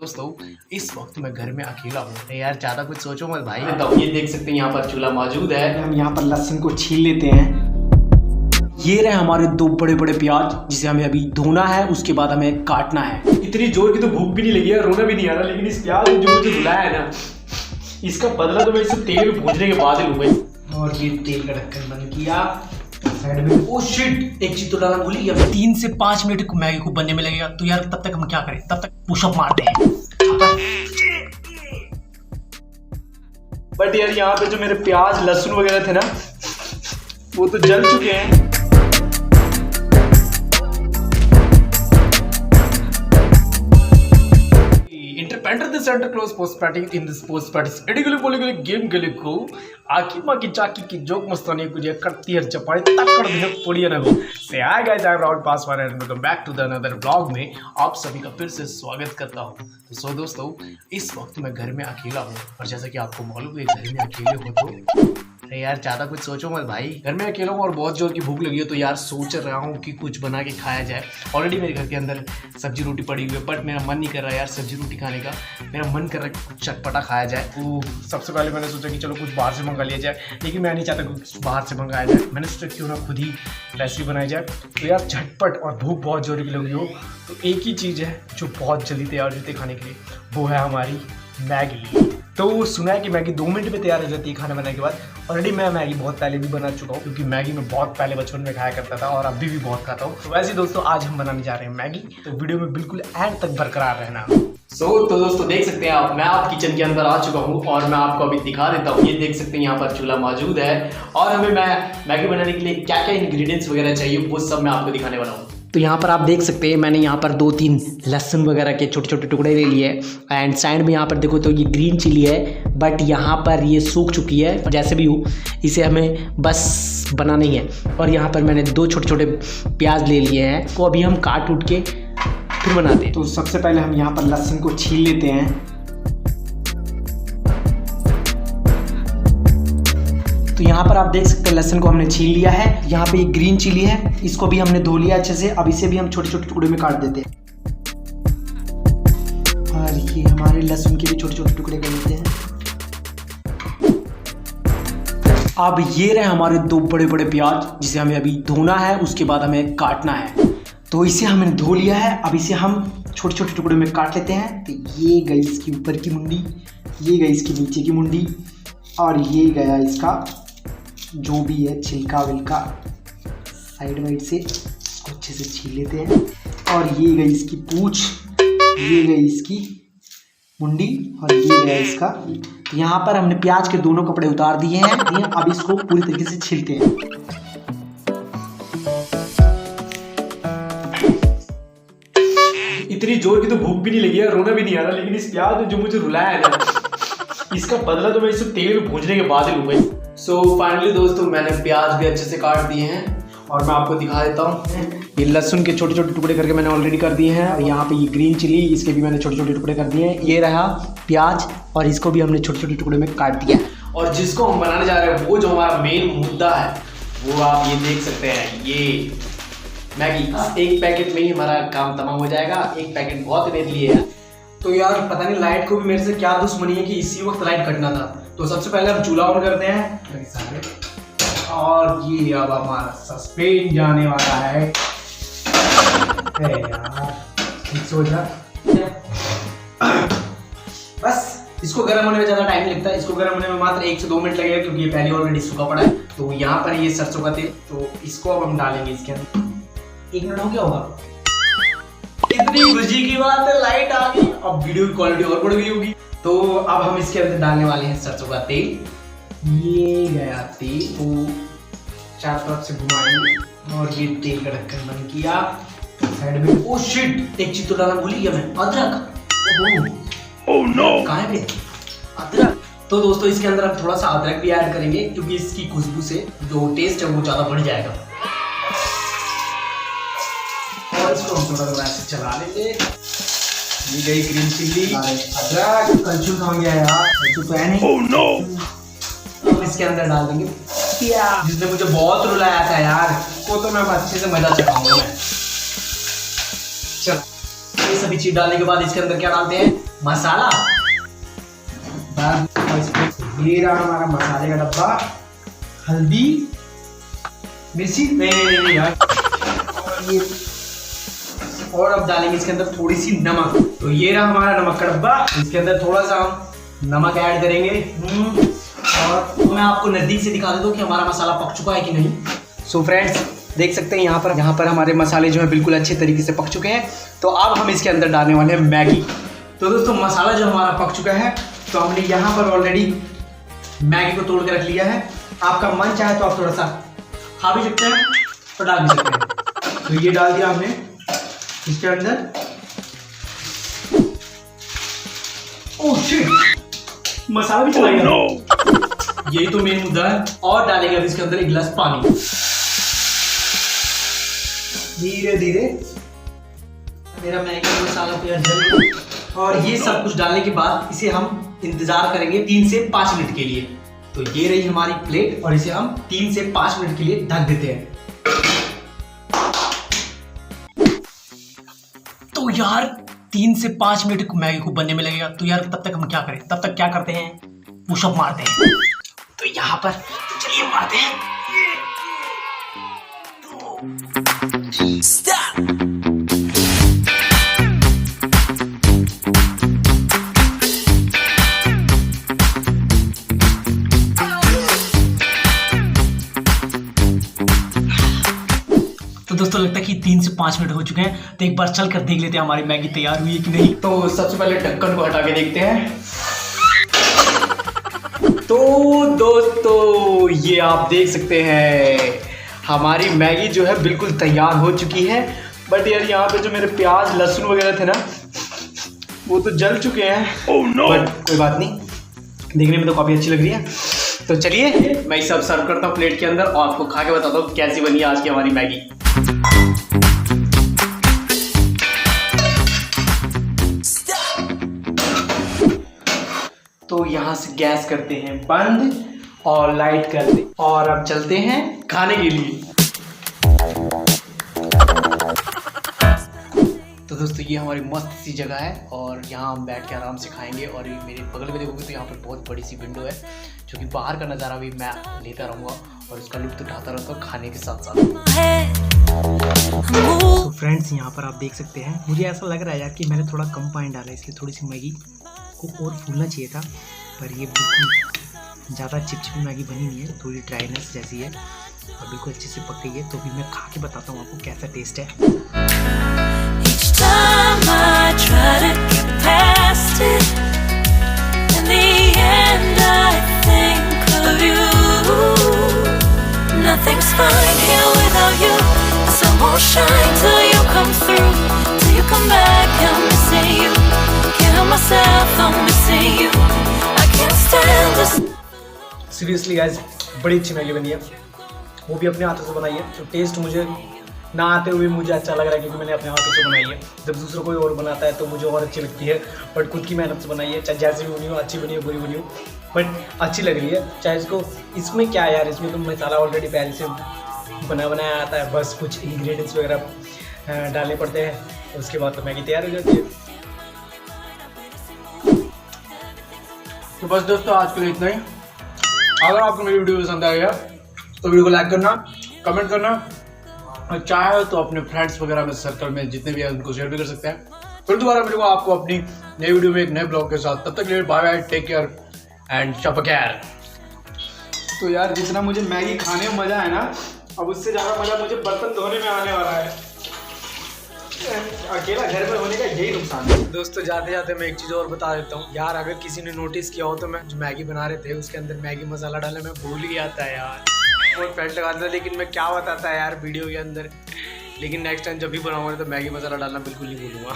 दोस्तों इस वक्त मैं घर में अकेला हूँ यार, ज्यादा कुछ सोचो मत भाई। तो ये देख सकते हैं यहाँ पर चूल्हा मौजूद है। हम यहाँ पर लहसुन को छील लेते हैं। ये रहे हमारे दो बड़े बड़े प्याज जिसे हमें अभी धोना है, उसके बाद हमें काटना है। इतनी जोर की तो भूख भी नहीं लगी है, रोना भी नहीं आ रहा, लेकिन इस प्याज ने जो मुझे रुलाया है ना, इसका बदला तो मैं इसे तेल में भूनने के बाद ही लूंगा। और ये तेल का ढक्कन बंद किया, साइड में। ओ शिट, एक चीज तो डालना भूल गया। 3 से 5 मिनट मैगी को बनने में लगेगा, तो यार तब तक हम क्या करें, तब तक पुशअप मारते हैं। बट यार यहाँ पे जो मेरे प्याज लहसुन वगैरह थे ना, वो तो जल चुके हैं। Enter the center close post party in this post party एडिगली बोलेगली गेम गले को आकी माँ की चाकी की जोक मस्तानी कुछ करती है चपाई तक कर दिया पुड़िया ना को से hi guys, I am Rahul Paswan and welcome back to the another blog में आप सभी का फिर से स्वागत करता हूँ। तो दोस्तों इस वक्त मैं घर में अकेला हूँ, और जैसा कि आपको मालूम है घर में अकेले हो तो अरे यार ज्यादा कुछ सोचो मत भाई। घर में अकेला हूँ और बहुत जोर की भूख लगी है, तो यार सोच रहा हूँ कि कुछ बना के खाया जाए। ऑलरेडी मेरे घर के अंदर सब्जी रोटी पड़ी हुई है, बट मेरा मन नहीं कर रहा यार सब्जी रोटी खाने का। मेरा मन कर रहा है कुछ चटपटा खाया जाए। तो सबसे पहले मैंने सोचा कि चलो कुछ बाहर से मंगा लिया जाए, लेकिन मैं नहीं चाहता कुछ बाहर से मंगाया जाए। मैंने सोचा क्यों ना खुद ही रेसिपी बनाई जाए। तो यार झटपट और भूख बहुत जोर की लगी हो तो एक ही चीज़ है जो बहुत जल्दी तैयार हो जाती है खाने के लिए, वो है हमारी मैगी। तो सुना है कि मैगी 2 मिनट में तैयार हो जाती है खाना बनाने के बाद। ऑलरेडी मैं मैगी बहुत पहले भी बना चुका हूँ, क्योंकि मैगी मैं बहुत पहले बचपन में खाया करता था और अभी भी बहुत खाता हूँ। तो वैसे दोस्तों आज हम बनाने जा रहे हैं मैगी, तो वीडियो में बिल्कुल एंड तक बरकरार रहना। तो दोस्तों देख सकते हैं आप, मैं आप किचन के अंदर आ चुका हूँ और मैं आपको अभी दिखा देता हूँ। ये देख सकते हैं यहाँ पर चूल्हा मौजूद है, और हमें मैगी बनाने के लिए क्या क्या इंग्रेडिएंट्स वगैरह चाहिए वो सब मैं आपको दिखाने वाला हूँ। तो यहाँ पर आप देख सकते हैं मैंने यहाँ पर 2-3 लहसुन वगैरह के छोटे छोटे टुकड़े ले लिए। एंड साइड में यहाँ पर देखो तो ये ग्रीन चिली है, बट यहाँ पर ये सूख चुकी है। जैसे भी हो इसे हमें बस बनाना ही है। और यहाँ पर मैंने 2 छोटे छोटे प्याज ले लिए हैं, को अभी हम काट उठ के फिर बनाते हैं। तो सबसे पहले हम यहाँ पर लहसुन को छील लेते हैं। तो यहाँ पर आप देख सकते हैं लहसुन को हमने छील लिया है। यहाँ पे ये ग्रीन चिली है, इसको भी हमने धो लिया अच्छे से। अब इसे भी हम छोटे छोटे टुकड़े में काट देते हैं। और ये हमारे लहसुन के भी छोटे छोटे टुकड़े कर लेते हैं। अब ये रहे हमारे 2 बड़े बड़े प्याज जिसे हमें अभी धोना है, उसके बाद हमें काटना है। तो इसे हमने धो लिया है, अब इसे हम छोटे छोटे टुकड़े में काट लेते हैं। तो ये गई इसकी ऊपर की मुंडी, ये गई इसकी नीचे की मुंडी, और ये गया इसका जो भी है छिलका विलका साइड वाइड से, इसको अच्छे से छील लेते हैं। और ये गई इसकी पूंछ, ये गई इसकी मुंडी, और ये गया इसका। तो यहाँ पर हमने प्याज के दोनों कपड़े उतार दिए हैं। अब इसको पूरी तरीके से छीलते हैं। इतनी जोर की तो भूख भी नहीं लगी है, रोना भी नहीं आ रहा, लेकिन इस प्याज ने जो मुझे रुलाया है ना, इसका बदला तो मैं इसे तेल में भूनने के बाद ही लूंगा। सो फाइनली दोस्तों मैंने प्याज भी अच्छे से काट दिए हैं, और मैं आपको दिखा देता हूँ। ये लहसुन के छोटे छोटे टुकड़े करके मैंने ऑलरेडी कर दिए हैं। और यहाँ पे ये ग्रीन चिली, इसके भी मैंने छोटे छोटे टुकड़े कर दिए हैं। ये रहा प्याज, और इसको भी हमने छोटे छोटे टुकड़े में काट दिया। और जिसको हम बनाने जा रहे हैं वो जो हमारा मेन मुद्दा है, वो आप ये देख सकते हैं, ये मैगी। एक पैकेट में ही हमारा काम तमाम हो जाएगा। एक पैकेट बहुत मेरे लिए है। तो यार पता नहीं लाइट को भी मेरे से क्या दुश्मनी है कि इसी वक्त लाइट कटना था। तो सबसे पहले हम चूल्हा ऑन करते हैं, और ये अब हमारा सस्पेन जाने वाला है। यार सोचा बस इसको गर्म होने में ज़्यादा टाइम नहीं लगता। इसको गर्म होने में मात्र 1 से 2 मिनट लगेगा, क्योंकि ये पहले ऑलरेडी सूखा पड़ा है। तो यहाँ पर ये सरसों का तेल, तो इसको अब हम डालेंगे इसके अंदर। 1 मिनट हो गया होगा। इतनी खुशी की बात है, लाइट आ गई। अब वीडियो की क्वालिटी और बढ़ गई होगी। तो अब हम इसके अंदर डालने वाले हैं सरसों का तेल। ये गया तेल को चारों तरफ से घुमाएंगे, और ये तेल का ढक्कन बंद किया। साइड में ओ शिट, एक चीज तो डालना भूल गया मैं, अदरक। ओह नो, कहाँ है अदरक? तो दोस्तों इसके अंदर हम थोड़ा सा अदरक भी ऐड करेंगे, क्योंकि इसकी खुशबू से जो टेस्ट है वो ज्यादा बढ़ जाएगा। और इसको हम थोड़ा थोड़ा ऐसे चला लेंगे। ये गई ग्रीन चिल्ली, अदरक। कलछुल कहाँ गया यार? कलछुल तो है नहीं। Oh no. अब इसके अंदर डाल देंगे प्याज, जिसने मुझे बहुत रुलाया था यार, वो तो मैं अच्छे से मजा चखाऊंगा मैं। चलो ये सभी चीज डालने के बाद इसके अंदर क्या डालते हैं, मसाला। ये रहा हमारा मसाले का डब्बा, हल्दी, मिर्ची, नहीं यार, और अब डालेंगे इसके अंदर थोड़ी सी नमक। तो ये रहा हमारा नमक का डब्बा, इसके अंदर थोड़ा सा हम नमक ऐड करेंगे। और तो मैं आपको नजदीक से दिखा देता हूँ कि हमारा मसाला पक चुका है कि नहीं। सो फ्रेंड्स, देख सकते हैं यहाँ पर हमारे मसाले जो है बिल्कुल अच्छे तरीके से पक चुके हैं। तो अब हम इसके अंदर डालने वाले हैं मैगी। तो दोस्तों, मसाला जो हमारा पक चुका है, तो हमने यहाँ पर ऑलरेडी मैगी को तोड़ के रख लिया है। आपका मन चाहे तो आप थोड़ा सा खा भी सकते हैं और डाल भी सकते हैं। तो ये डाल दिया हमने इसके अंदर। ओह शिट, मसाला भी चला गया। यही तो मेन मुद्दा है। और डालेंगे अब इसके अंदर एक गिलास पानी, धीरे धीरे। मेरा मैगी मसाला तैयार जल गया। और ये सब कुछ डालने के बाद इसे हम इंतजार करेंगे 3 से 5 मिनट के लिए। तो ये रही हमारी प्लेट और इसे हम 3 से 5 मिनट के लिए ढक देते हैं। तो यार 3 से 5 मिनट मैगी को बनने में लगेगा। तो यार तब तक हम क्या करें? तब तक क्या करते हैं? पुशअप मारते हैं। तो यहाँ पर चलिए मारते हैं। तो दोस्तों, लगता है कि 3 से 5 मिनट हो चुके हैं। तो एक बार चल कर देख लेते हैं हमारी मैगी तैयार हुई है कि नहीं। तो सबसे पहले ढक्कन को हटा के देखते हैं। तो दोस्तों, ये आप देख सकते हैं हमारी मैगी जो है बिल्कुल तैयार हो चुकी है। बट यार यहाँ पे जो मेरे प्याज लहसुन वगैरह थे ना, वो तो जल चुके हैं। oh, no. बट कोई बात नहीं, देखने में तो काफ़ी अच्छी लग रही है। तो चलिए मैं सब सर्व करता हूँ प्लेट के अंदर और आपको खा के बताता हूँ कैसी बनी आज की हमारी मैगी। तो यहाँ से गैस करते हैं बंद और लाइट कर दे और अब चलते हैं खाने के लिए। तो दोस्तों, ये हमारी मस्त सी जगह है और यहाँ हम बैठ के आराम से खाएंगे। और ये मेरे बगल में देखोगे तो यहाँ पर बहुत बड़ी सी विंडो है, जो कि बाहर का नज़ारा भी मैं लेता रहूँगा और इसका लुत्फ उठाता रहता हूँ खाने के साथ साथ। तो फ्रेंड्स, यहाँ पर आप देख सकते हैं, मुझे ऐसा लग रहा है यार कि मैंने थोड़ा कम पानी डाला, इसलिए थोड़ी सी मैगी को और फूलना चाहिए था। पर ये बिल्कुल ज़्यादा चिपचिपी मैगी बनी नहीं है, थोड़ी ड्राइनेस जैसी है और बिल्कुल अच्छे से पक गई है। तो भी मैं खा के बताता हूँ आपको कैसा टेस्ट है। सीरियसली गाइस, बड़ी अच्छी मैगी बनी है, वो भी अपने हाथों से बनाई है। तो टेस्ट मुझे ना आते हुए मुझे अच्छा लग रहा है क्योंकि मैंने अपने हाथों से बनाई है। जब दूसरा कोई और बनाता है तो मुझे और अच्छी लगती है, बट खुद की मेहनत से बनाई है। चाहे जैसी भी बनी हो, अच्छी बनी हो बुरी बनी हो, बट अच्छी लग रही है। चाहे इसको, इसमें क्या है यार, इसमें तो मसाला ऑलरेडी पहले से बनाया आता है, बस कुछ इंग्रेडिएंट्स वगैरह डालने पड़ते हैं, उसके बाद तो मैगी तैयार हो जाती है। तो बस दोस्तों, आज के लिए इतना ही। अगर आपको मेरी वीडियो पसंद आएगा तो वीडियो को लाइक करना, कमेंट करना और चाहे तो अपने फ्रेंड्स वगैरह में, सर्कल में जितने भी हैं उनको शेयर भी कर सकते हैं। फिर दोबारा मिलूंगा आपको अपनी नई वीडियो में एक नए ब्लॉग के साथ। तब तक के लिए bye bye, take care and shop care. तो यार, जितना मुझे मैगी खाने में मजा है ना, अब उससे ज़्यादा मजा मुझे बर्तन धोने में आने वाला है। अकेला घर में होने का यही नुकसान है। दोस्तों, जाते जाते मैं एक चीज़ और बता देता हूँ यार, अगर किसी ने नोटिस किया हो तो मैं जो मैगी बना रहे थे उसके अंदर मैगी मसाला डालना मैं भूल गया था यार, और पेट लगा था, लेकिन मैं क्या बताता यार वीडियो के अंदर। लेकिन नेक्स्ट टाइम जब भी बनाऊंगा तो मैगी मसाला डालना बिल्कुल नहीं भूलूंगा।